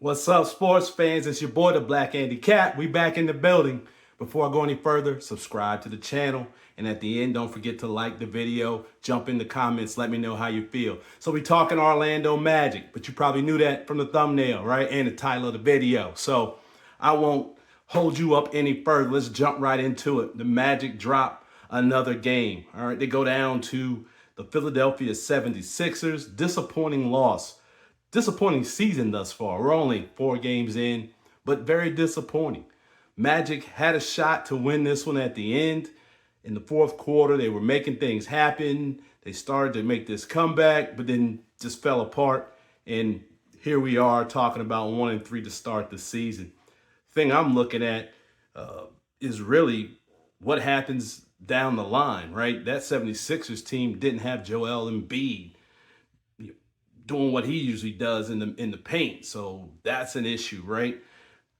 What's up, sports fans? It's your boy, the Black Andy Cat. We back in the building. Before I go any further, subscribe to the channel. And at the end, don't forget to like the video, jump in the comments, let me know how you feel. So we talking Orlando Magic, but you probably knew that from the thumbnail, right? And the title of the video. So I won't hold you up any further. Let's jump right into it. The Magic drop another game. All right, they go down to the Philadelphia 76ers. Disappointing loss. Disappointing season thus far. We're only 4 games in, but very disappointing. Magic had a shot to win this one at the end. In the fourth quarter, they were making things happen. They started to make this comeback, but then just fell apart. And here we are talking about 1-3 to start the season. Thing I'm looking at is really what happens down the line, right? That 76ers team didn't have Joel Embiid doing what he usually does in the paint. So that's an issue, right?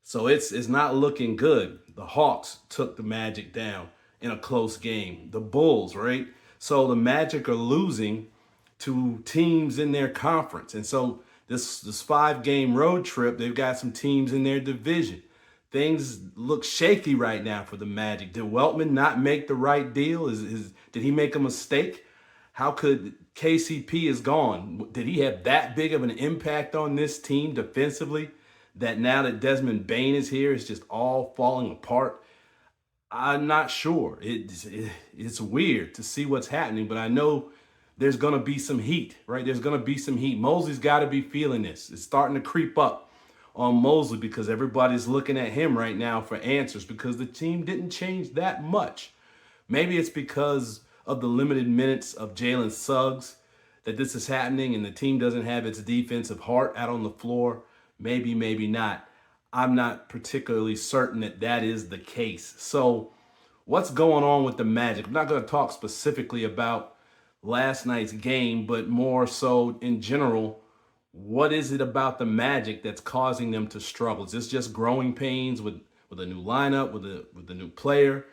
So it's not looking good. The Hawks took the Magic down in a close game. The Bulls, right? So the Magic are losing to teams in their conference. And so this 5-game road trip, they've got some teams in their division. Things look shaky right now for the Magic. Did Weltman not make the right deal? Did he make a mistake? How could KCP is gone? Did he have that big of an impact on this team defensively that now that Desmond Bane is here, it's just all falling apart? I'm not sure. It's weird to see what's happening, but I know there's going to be some heat, right? There's going to be some heat. Mosley's got to be feeling this. It's starting to creep up on Mosley because everybody's looking at him right now for answers because the team didn't change that much. Maybe it's because of the limited minutes of Jalen Suggs that this is happening and the team doesn't have its defensive heart out on the floor. Maybe, maybe not. I'm not particularly certain that that is the case. So what's going on with the Magic? I'm not going to talk specifically about last night's game, but more so in general, what is it about the Magic that's causing them to struggle? Is this just growing pains with a new lineup, with a new player?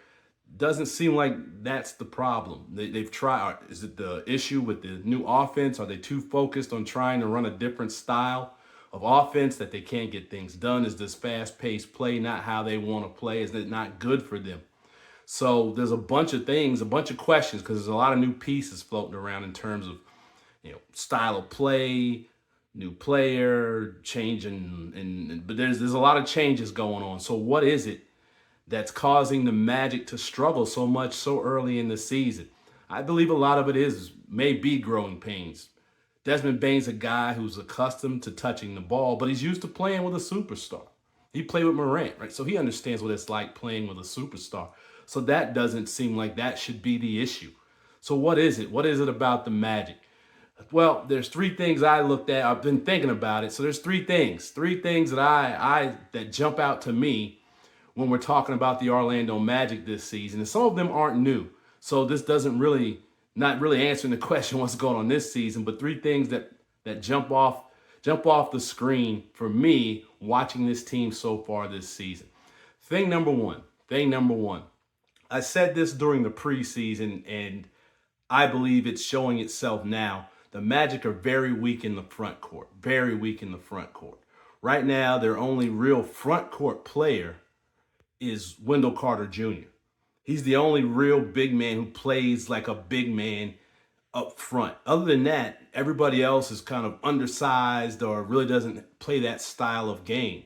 Doesn't seem like that's the problem. They've tried. Is it the issue with the new offense? Are they too focused on trying to run a different style of offense that they can't get things done? Is this fast-paced play not how they want to play? Is it not good for them? So there's a bunch of things, a bunch of questions, because there's a lot of new pieces floating around in terms of, style of play, new player, changing, but there's a lot of changes going on. So what is it that's causing the Magic to struggle so much so early in the season? I believe a lot of it may be growing pains. Desmond Bane's a guy who's accustomed to touching the ball, but he's used to playing with a superstar. He played with Morant, right? So he understands what it's like playing with a superstar. So that doesn't seem like that should be the issue. So what is it? What is it about the Magic? Well, there's 3 things I looked at. I've been thinking about it. So there's 3 things that that jump out to me when we're talking about the Orlando Magic this season. And some of them aren't new. So this doesn't not really answering the question what's going on this season, but 3 things that jump off the screen for me watching this team so far this season. Thing number one. I said this during the preseason, and I believe it's showing itself now. The Magic are very weak in the front court. Very weak in the front court. Right now, their only real front court player is Wendell Carter Jr. He's the only real big man who plays like a big man up front. Other than that, everybody else is kind of undersized or really doesn't play that style of game.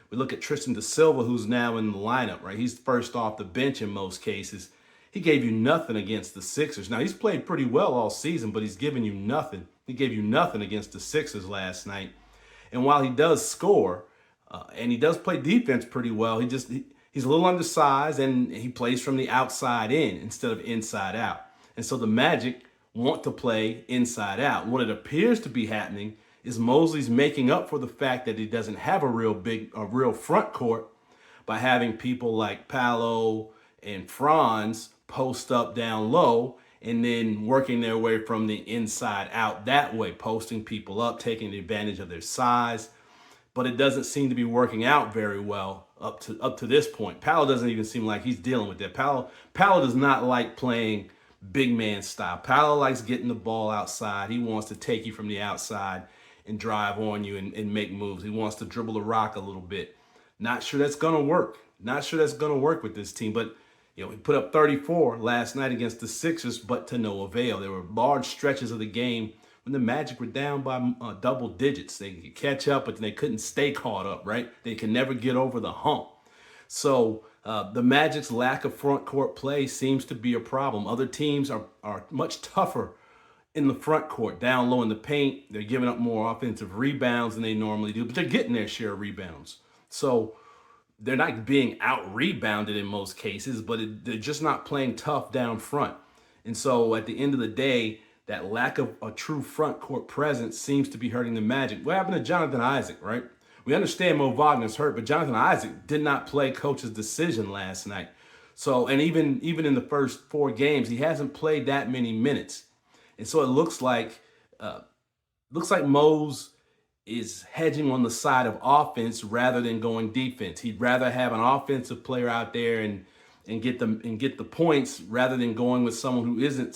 We look at Tristan da Silva, who's now in the lineup, right? He's first off the bench in most cases. He gave you nothing against the Sixers. Now, he's played pretty well all season, but he's given you nothing. He gave you nothing against the Sixers last night. And while he does score, and he does play defense pretty well, he's a little undersized, and he plays from the outside in instead of inside out. And so the Magic want to play inside out. What it appears to be happening is Mosley's making up for the fact that he doesn't have a real front court by having people like Paolo and Franz post up down low and then working their way from the inside out that way, posting people up, taking advantage of their size. But it doesn't seem to be working out very well up to this point. Paolo doesn't even seem like he's dealing with that. Paolo does not like playing big man style. Paolo likes getting the ball outside. He wants to take you from the outside and drive on you and make moves. He wants to dribble the rock a little bit. Not sure that's going to work. Not sure that's going to work with this team. But, he put up 34 last night against the Sixers, but to no avail. There were large stretches of the game when the Magic were down by double digits. They could catch up, but they couldn't stay caught up, right? They could never get over the hump. So the Magic's lack of front court play seems to be a problem. Other teams are much tougher in the front court, down low in the paint. They're giving up more offensive rebounds than they normally do, but they're getting their share of rebounds. So they're not being out-rebounded in most cases, but they're just not playing tough down front. And so at the end of the day, that lack of a true front court presence seems to be hurting the Magic. What happened to Jonathan Isaac, right? We understand Mo Wagner's hurt, but Jonathan Isaac did not play coach's decision last night. So, and even in the first 4 games, he hasn't played that many minutes. And so it looks like Mose is hedging on the side of offense rather than going defense. He'd rather have an offensive player out there and get the points rather than going with someone who isn't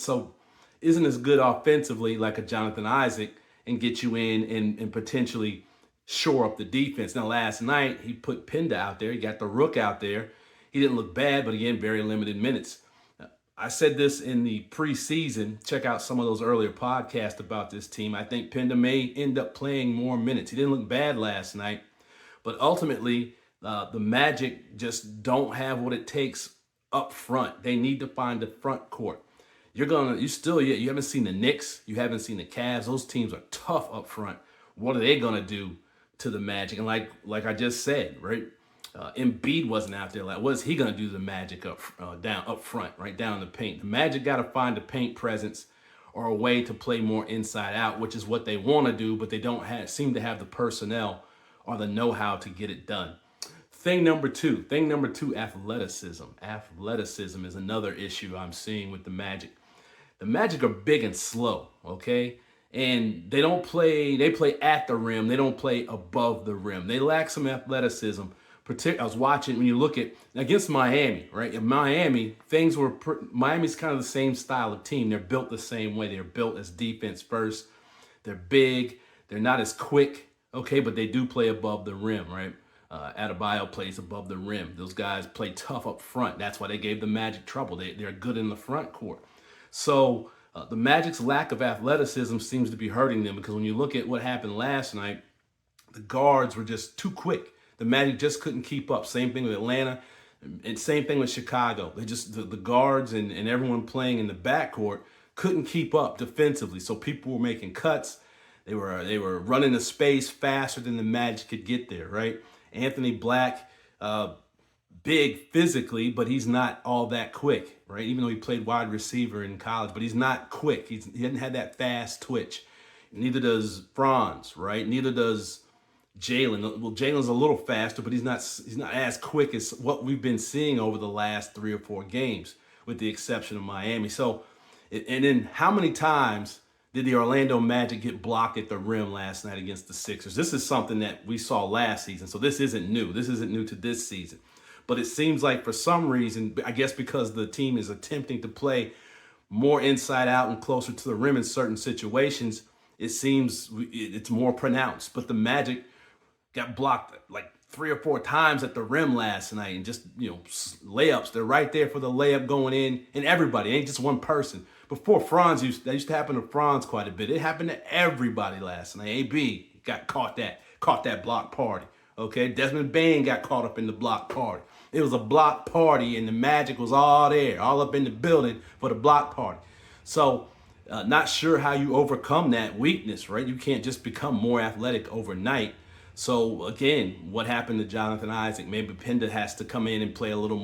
as good offensively like a Jonathan Isaac and get you in and potentially shore up the defense. Now last night he put Pinda out there. He got the Rook out there. He didn't look bad, but again, very limited minutes. I said this in the preseason. Check out some of those earlier podcasts about this team. I think Pinda may end up playing more minutes. He didn't look bad last night, but ultimately the Magic just don't have what it takes up front. They need to find the front court. You haven't seen the Knicks. You haven't seen the Cavs. Those teams are tough up front. What are they going to do to the Magic? And like I just said, right? Embiid wasn't out there. Like, what is he going to do to the Magic up front, right down in the paint? The Magic got to find a paint presence or a way to play more inside out, which is what they want to do, but they don't seem to have the personnel or the know-how to get it done. Thing number two, athleticism. Athleticism is another issue I'm seeing with the Magic. The Magic are big and slow, okay? And they play at the rim. They don't play above the rim. They lack some athleticism. I was watching, when you look at, against Miami, right? In Miami, Miami's kind of the same style of team. They're built the same way. They're built as defense first. They're big. They're not as quick, okay? But they do play above the rim, right? Adebayo plays above the rim. Those guys play tough up front. That's why they gave the Magic trouble. They're good in the front court. So the Magic's lack of athleticism seems to be hurting them, because when you look at what happened last night, the guards were just too quick. The Magic just couldn't keep up. Same thing with Atlanta, and same thing with Chicago. They just the guards and everyone playing in the backcourt couldn't keep up defensively. So people were making cuts. They were running the space faster than the Magic could get there, right? Anthony Black, big physically, but he's not all that quick, right? Even though he played wide receiver in college, but he's not quick. He didn't have that fast twitch. Neither does Franz, right? Neither does Jalen. Well, Jalen's a little faster, but he's not as quick as what we've been seeing over the last 3 or 4 games, with the exception of Miami. So, and then how many times did the Orlando Magic get blocked at the rim last night against the Sixers? This is something that we saw last season, so this isn't new. This isn't new to this season. But it seems like for some reason, I guess because the team is attempting to play more inside out and closer to the rim in certain situations, it seems it's more pronounced. But the Magic got blocked like 3 or 4 times at the rim last night, and just, layups. They're right there for the layup going in, and everybody, it ain't just one person. Before Franz, that used to happen to Franz quite a bit. It happened to everybody last night. AB got caught that block party. Okay, Desmond Bain got caught up in the block party. It was a block party, and the Magic was all there, all up in the building for the block party. So, not sure how you overcome that weakness, right? You can't just become more athletic overnight. So again, what happened to Jonathan Isaac? Maybe Pinda has to come in and play a little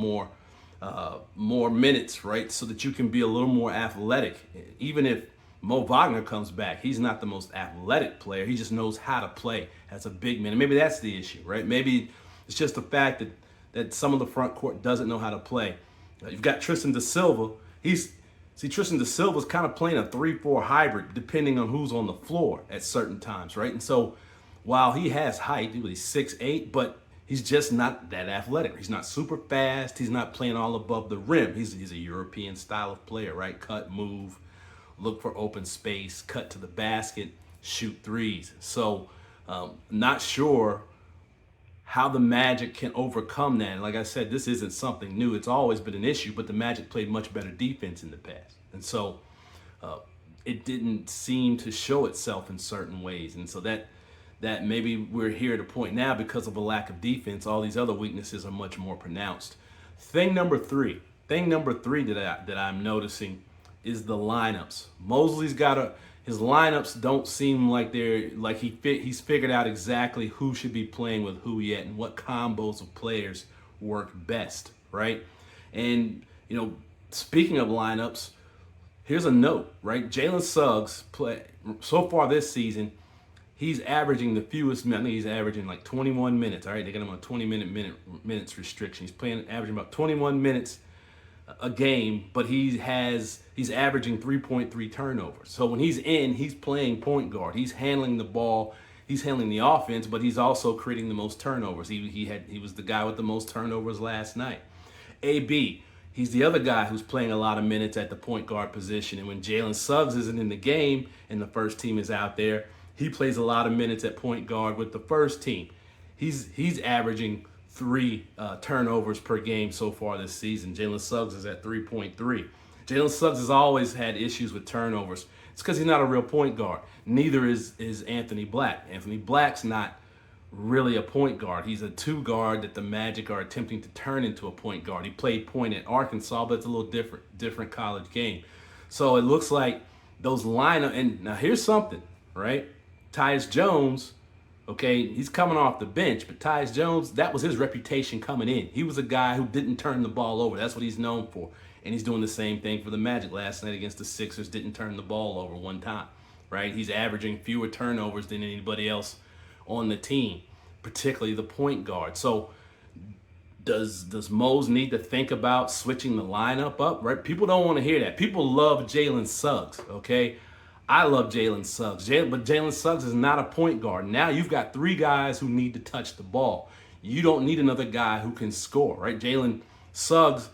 more minutes, right? So that you can be a little more athletic. Even if Mo Wagner comes back, he's not the most athletic player. He just knows how to play as a big man. And maybe that's the issue, right? Maybe it's just the fact that some of the front court doesn't know how to play. You've got Tristan da Silva. Tristan da Silva's kind of playing a 3-4 hybrid, depending on who's on the floor at certain times, right? And so while he has height, he's 6'8", but he's just not that athletic. He's not super fast. He's not playing all above the rim. He's a European style of player, right? Cut, move, look for open space, cut to the basket. shoot threes. So not sure how the Magic can overcome that. And like I said, this isn't something new. It's always been an issue, but the Magic played much better defense in the past. And so it didn't seem to show itself in certain ways. And so that maybe we're here at a point now because of a lack of defense, all these other weaknesses are much more pronounced. Thing number three that I'm noticing is the lineups. Mosley's his lineups don't seem like he's figured out exactly who should be playing with who yet and what combos of players work best, right? And speaking of lineups, here's a note, right? Jalen Suggs so far this season. He's averaging the fewest minutes. I think he's averaging like 21 minutes. All right, they got him on a 20-minutes restriction. He's averaging about 21 minutes a game, but he's averaging 3.3 turnovers. So when he's in, he's playing point guard. He's handling the ball. He's handling the offense, but he's also creating the most turnovers. He was the guy with the most turnovers last night. AB, he's the other guy who's playing a lot of minutes at the point guard position. And when Jalen Suggs isn't in the game and the first team is out there, he plays a lot of minutes at point guard with the first team. He's averaging 3 turnovers per game so far this season. Jalen Suggs is at 3.3. Jalen Suggs has always had issues with turnovers. It's because he's not a real point guard. Neither is Anthony Black. Anthony Black's not really a point guard. He's a 2 guard that the Magic are attempting to turn into a point guard. He played point at Arkansas, but it's a little different college game. So it looks like those lineup. And now here's something, right? Tyus Jones, okay, he's coming off the bench, but Tyus Jones, that was his reputation coming in. He was a guy who didn't turn the ball over. That's what he's known for. And he's doing the same thing for the Magic last night against the Sixers, didn't turn the ball over one time, right? He's averaging fewer turnovers than anybody else on the team, particularly the point guard. So does Mose need to think about switching the lineup up, right? People don't want to hear that. People love Jalen Suggs, okay? I love Jalen Suggs, but Jalen Suggs is not a point guard. Now you've got 3 guys who need to touch the ball. You don't need another guy who can score, right? Jalen Suggs,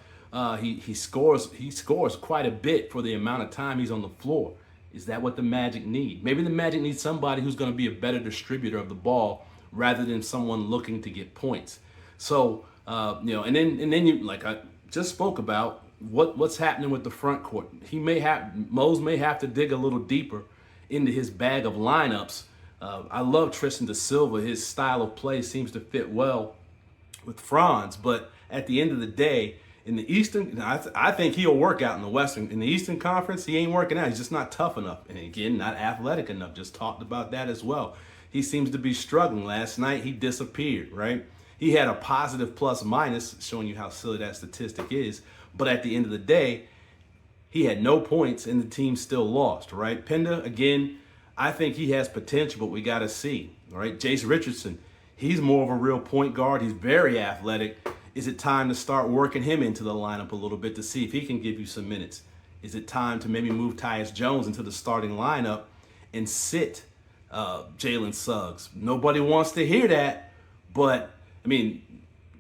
he scores quite a bit for the amount of time he's on the floor. Is that what the Magic need? Maybe the Magic needs somebody who's going to be a better distributor of the ball rather than someone looking to get points. So and then you, like I just spoke about, what's happening with the front court. Mose may have to dig a little deeper into his bag of lineups. I love Tristan da Silva. His style of play seems to fit well with Franz, but at the end of the day, in the Eastern, I think he'll work out in the Western. In the Eastern Conference, he ain't working out. He's just not tough enough. And again, not athletic enough. Just talked about that as well. He seems to be struggling. Last night, he disappeared, right? He had a positive plus minus, showing you how silly that statistic is. But at the end of the day, he had no points and the team still lost, right? Penda, again, I think he has potential, but we got to see, right? Jace Richardson, he's more of a real point guard. He's very athletic. Is it time to start working him into the lineup a little bit to see if he can give you some minutes? Is it time to maybe move Tyus Jones into the starting lineup and sit Jalen Suggs? Nobody wants to hear that, but, I mean,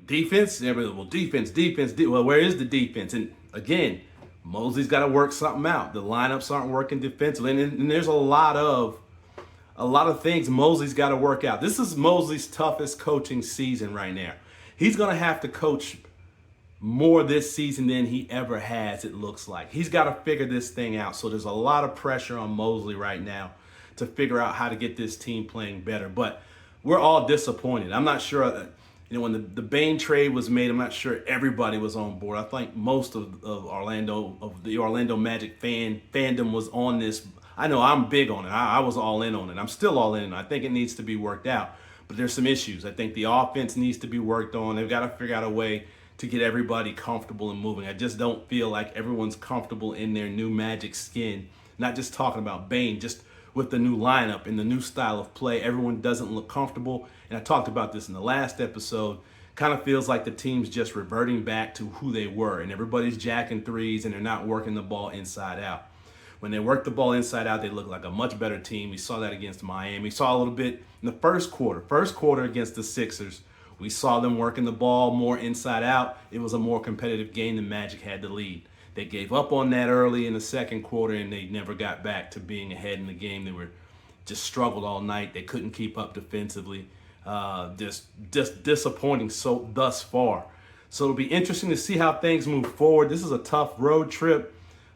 defense, defense. Well, where is the defense? And again, Mosley's got to work something out. The lineups aren't working defensively, and there's a lot of things Mosley's got to work out. This is Mosley's toughest coaching season right now. He's going to have to coach more this season than he ever has, it looks like. He's got to figure this thing out. So there's a lot of pressure on Mosley right now to figure out how to get this team playing better. But we're all disappointed. I'm not sure. When the Bane trade was made, I'm not sure everybody was on board. I think most of the Orlando Magic fandom was on this. I know I'm big on it. I was all in on it. I'm still all in. I think it needs to be worked out. But there's some issues. I think the offense needs to be worked on. They've got to figure out a way to get everybody comfortable and moving. I just don't feel like everyone's comfortable in their new Magic skin. Not just talking about Bane, just with the new lineup and the new style of play. Everyone doesn't look comfortable. And I talked about this in the last episode. Kind of feels like the team's just reverting back to who they were. And everybody's jacking threes and they're not working the ball inside out. When they work the ball inside out, they look like a much better team. We saw that against Miami. We saw a little bit in the first quarter. First quarter against the Sixers, we saw them working the ball more inside out. It was a more competitive game. The Magic had the lead. They gave up on that early in the second quarter, and they never got back to being ahead in the game. just struggled all night. They couldn't keep up defensively. Just disappointing so thus far. So it'll be interesting to see how things move forward. This is a tough road trip.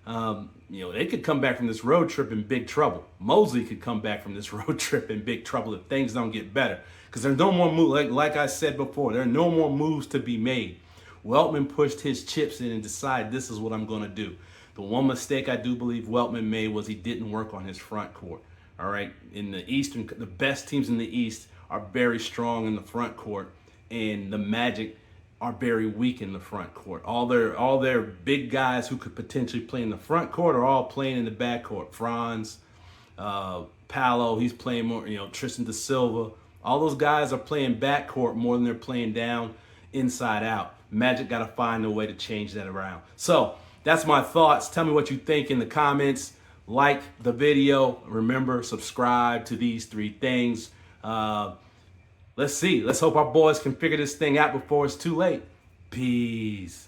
They could come back from this road trip in big trouble. Mosley could come back from this road trip in big trouble if things don't get better. Because there's no more moves. Like I said before, there are no more moves to be made. Weltman pushed his chips in and decided this is what I'm going to do. The one mistake I do believe Weltman made was he didn't work on his front court. All right, in the Eastern, the best teams in the East are very strong in the front court, and the Magic are very weak in the front court. All their big guys who could potentially play in the front court are all playing in the back court. Franz, Paolo, he's playing more. Tristan da Silva. All those guys are playing back court more than they're playing down inside out. Magic got to find a way to change that around. So that's my thoughts. Tell me what you think in the comments. Like the video. Remember, subscribe to these 3 things. Let's see. Let's hope our boys can figure this thing out before it's too late. Peace.